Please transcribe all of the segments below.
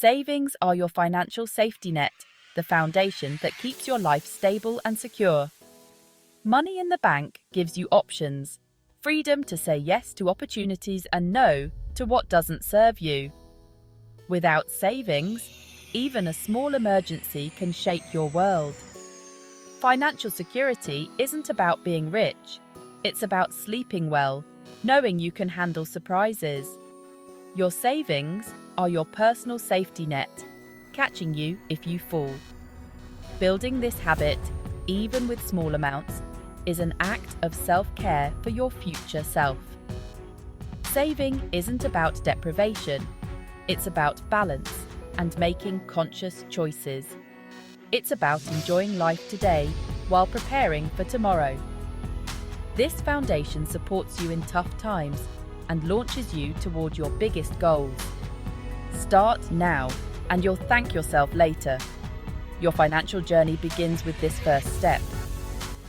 Savings are your financial safety net, the foundation that keeps your life stable and secure. Money in the bank gives you options, freedom to say yes to opportunities and no to what doesn't serve you. Without savings, even a small emergency can shake your world. Financial security isn't about being rich, it's about sleeping well, knowing you can handle surprises. Your savings are your personal safety net, catching you if you fall. Building this habit, even with small amounts, is an act of self-care for your future self. Saving isn't about deprivation, it's about balance and making conscious choices. It's about enjoying life today while preparing for tomorrow. This foundation supports you in tough times and launches you toward your biggest goals. Start now, and you'll thank yourself later. Your financial journey begins with this first step.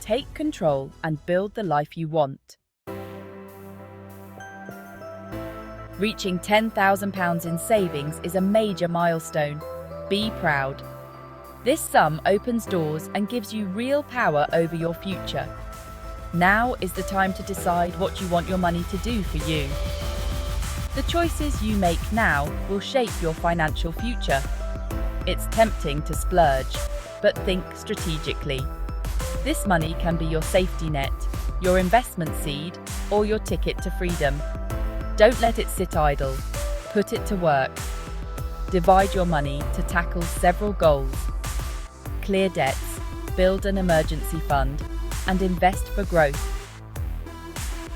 Take control and build the life you want. Reaching £10,000 in savings is a major milestone. Be proud. This sum opens doors and gives you real power over your future. Now is the time to decide what you want your money to do for you. The choices you make now will shape your financial future. It's tempting to splurge, but think strategically. This money can be your safety net, your investment seed, or your ticket to freedom. Don't let it sit idle. Put it to work. Divide your money to tackle several goals. Clear debts, build an emergency fund, and invest for growth.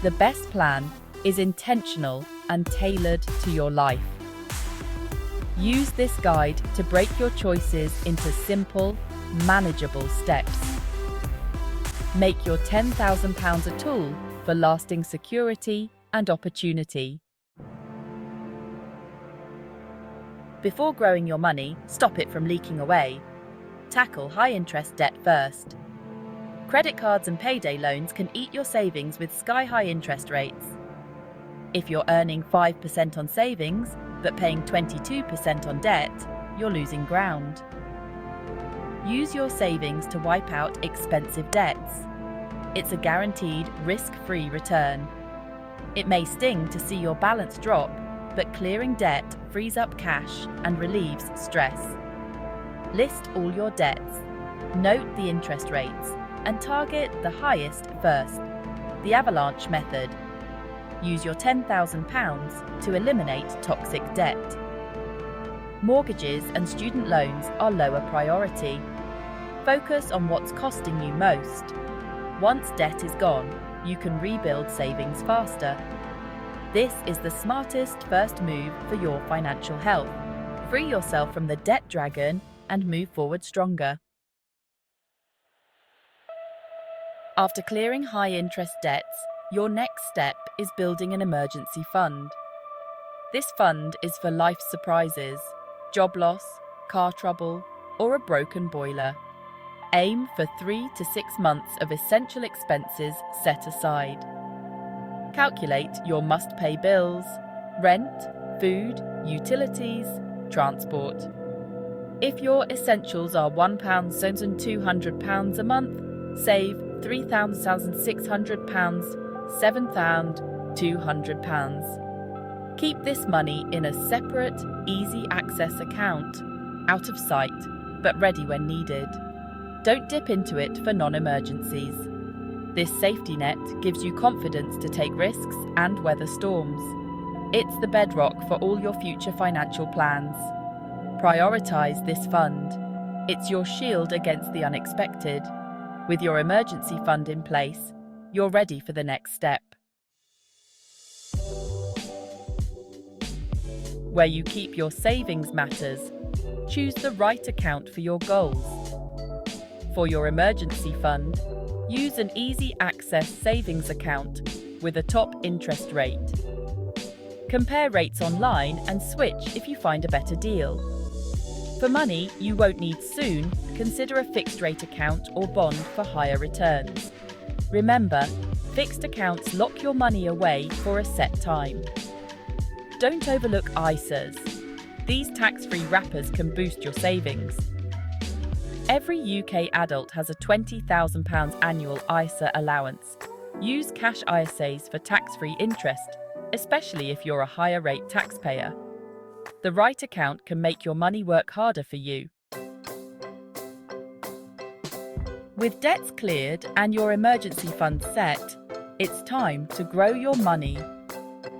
The best plan is intentional and tailored to your life. Use this guide to break your choices into simple, manageable steps. Make your £10,000 a tool for lasting security and opportunity. Before growing your money, stop it from leaking away. Tackle high-interest debt first. Credit cards and payday loans can eat your savings with sky-high interest rates. If you're earning 5% on savings, but paying 22% on debt, you're losing ground. Use your savings to wipe out expensive debts. It's a guaranteed, risk-free return. It may sting to see your balance drop, but clearing debt frees up cash and relieves stress. List all your debts, note the interest rates, and target the highest first. The avalanche method. Use your £10,000 to eliminate toxic debt. Mortgages and student loans are lower priority. Focus on what's costing you most. Once debt is gone, you can rebuild savings faster. This is the smartest first move for your financial health. Free yourself from the debt dragon and move forward stronger. After clearing high-interest debts, your next step is building an emergency fund. This fund is for life surprises, job loss, car trouble, or a broken boiler. Aim for 3 to 6 months of essential expenses set aside. Calculate your must-pay bills, rent, food, utilities, transport. If your essentials are £1,200 a month, save £3,600, £7,200. Keep this money in a separate, easy access account, out of sight, but ready when needed. Don't dip into it for non-emergencies. This safety net gives you confidence to take risks and weather storms. It's the bedrock for all your future financial plans. Prioritize this fund. It's your shield against the unexpected. With your emergency fund in place, you're ready for the next step. Where you keep your savings matters. Choose the right account for your goals. For your emergency fund, use an easy access savings account with a top interest rate. Compare rates online and switch if you find a better deal. For money you won't need soon, consider a fixed rate account or bond for higher returns. Remember, fixed accounts lock your money away for a set time. Don't overlook ISAs. These tax-free wrappers can boost your savings. Every UK adult has a £20,000 annual ISA allowance. Use cash ISAs for tax-free interest, especially if you're a higher rate taxpayer. The right account can make your money work harder for you. With debts cleared and your emergency fund set, it's time to grow your money.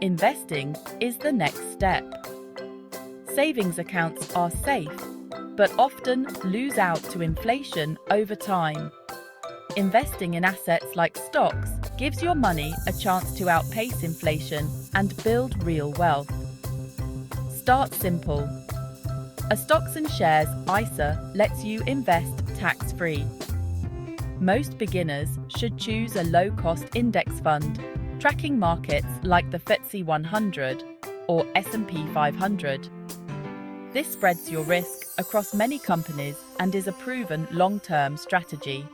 Investing is the next step. Savings accounts are safe, but often lose out to inflation over time. Investing in assets like stocks gives your money a chance to outpace inflation and build real wealth. Start simple. A stocks and shares ISA lets you invest tax-free. Most beginners should choose a low-cost index fund, tracking markets like the FTSE 100 or S&P 500. This spreads your risk across many companies and is a proven long-term strategy.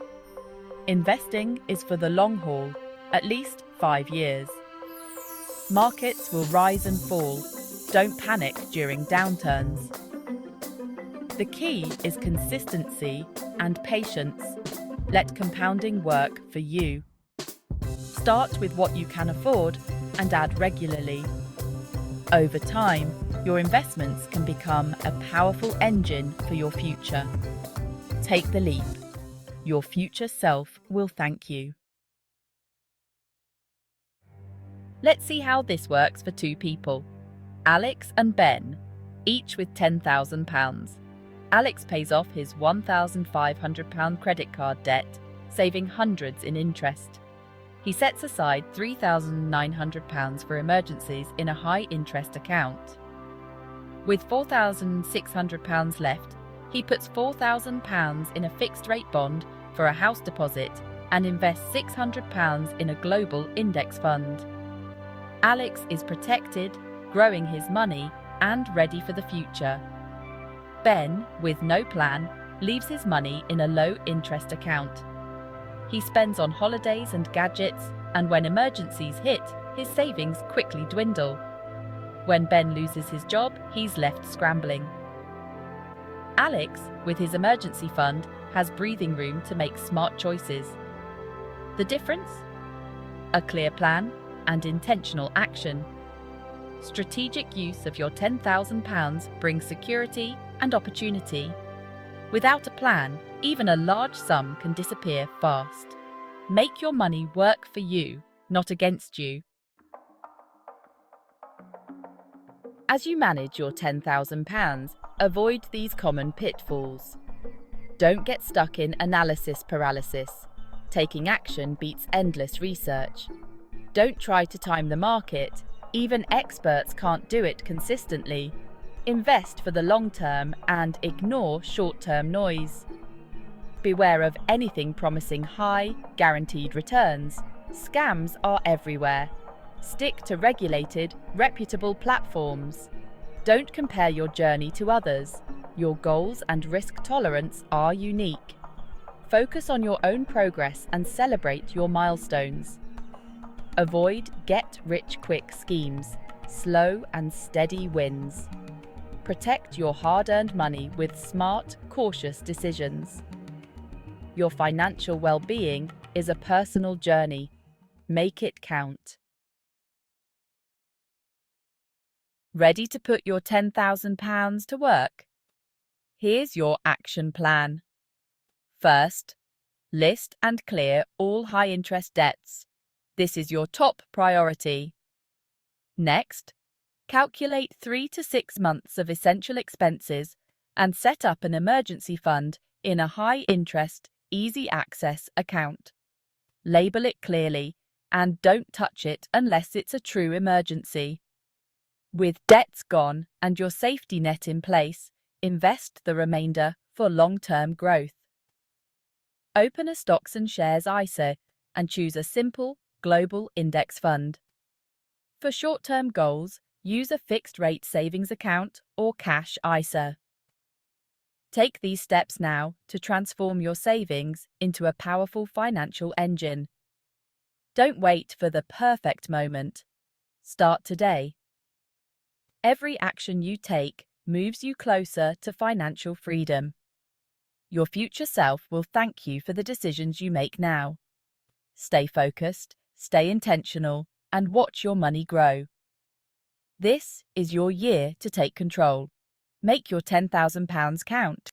Investing is for the long haul, at least 5 years. Markets will rise and fall. Don't panic during downturns. The key is consistency and patience. Let compounding work for you. Start with what you can afford and add regularly. Over time, your investments can become a powerful engine for your future. Take the leap. Your future self will thank you. Let's see how this works for two people. Alex and Ben, each with £10,000. Alex pays off his £1,500 credit card debt, saving hundreds in interest. He sets aside £3,900 for emergencies in a high-interest account. With £4,600 left, he puts £4,000 in a fixed-rate bond for a house deposit and invests £600 in a global index fund. Alex is protected, growing his money, and ready for the future. Ben, with no plan, leaves his money in a low-interest account. He spends on holidays and gadgets, and when emergencies hit, his savings quickly dwindle. When Ben loses his job, he's left scrambling. Alex, with his emergency fund, has breathing room to make smart choices. The difference? A clear plan and intentional action. Strategic use of your £10,000 brings security and opportunity. Without a plan, even a large sum can disappear fast. Make your money work for you, not against you. As you manage your £10,000, avoid these common pitfalls. Don't get stuck in analysis paralysis. Taking action beats endless research. Don't try to time the market. Even experts can't do it consistently. Invest for the long term and ignore short-term noise. Beware of anything promising high, guaranteed returns. Scams are everywhere. Stick to regulated, reputable platforms. Don't compare your journey to others. Your goals and risk tolerance are unique. Focus on your own progress and celebrate your milestones. Avoid get-rich-quick schemes. Slow and steady wins. Protect your hard-earned money with smart, cautious decisions. Your financial well-being is a personal journey. Make it count. Ready to put your £10,000 to work? Here's your action plan. First, list and clear all high-interest debts. This is your top priority. Next, calculate 3 to 6 months of essential expenses and set up an emergency fund in a high-interest, easy-access account. Label it clearly and don't touch it unless it's a true emergency. With debts gone and your safety net in place, invest the remainder for long-term growth. Open a stocks and shares ISA and choose a simple, global index fund. For short-term goals, use a fixed-rate savings account or cash ISA. Take these steps now to transform your savings into a powerful financial engine. Don't wait for the perfect moment. Start today. Every action you take moves you closer to financial freedom. Your future self will thank you for the decisions you make now. Stay focused, stay intentional, and watch your money grow. This is your year to take control. Make your £10,000 count.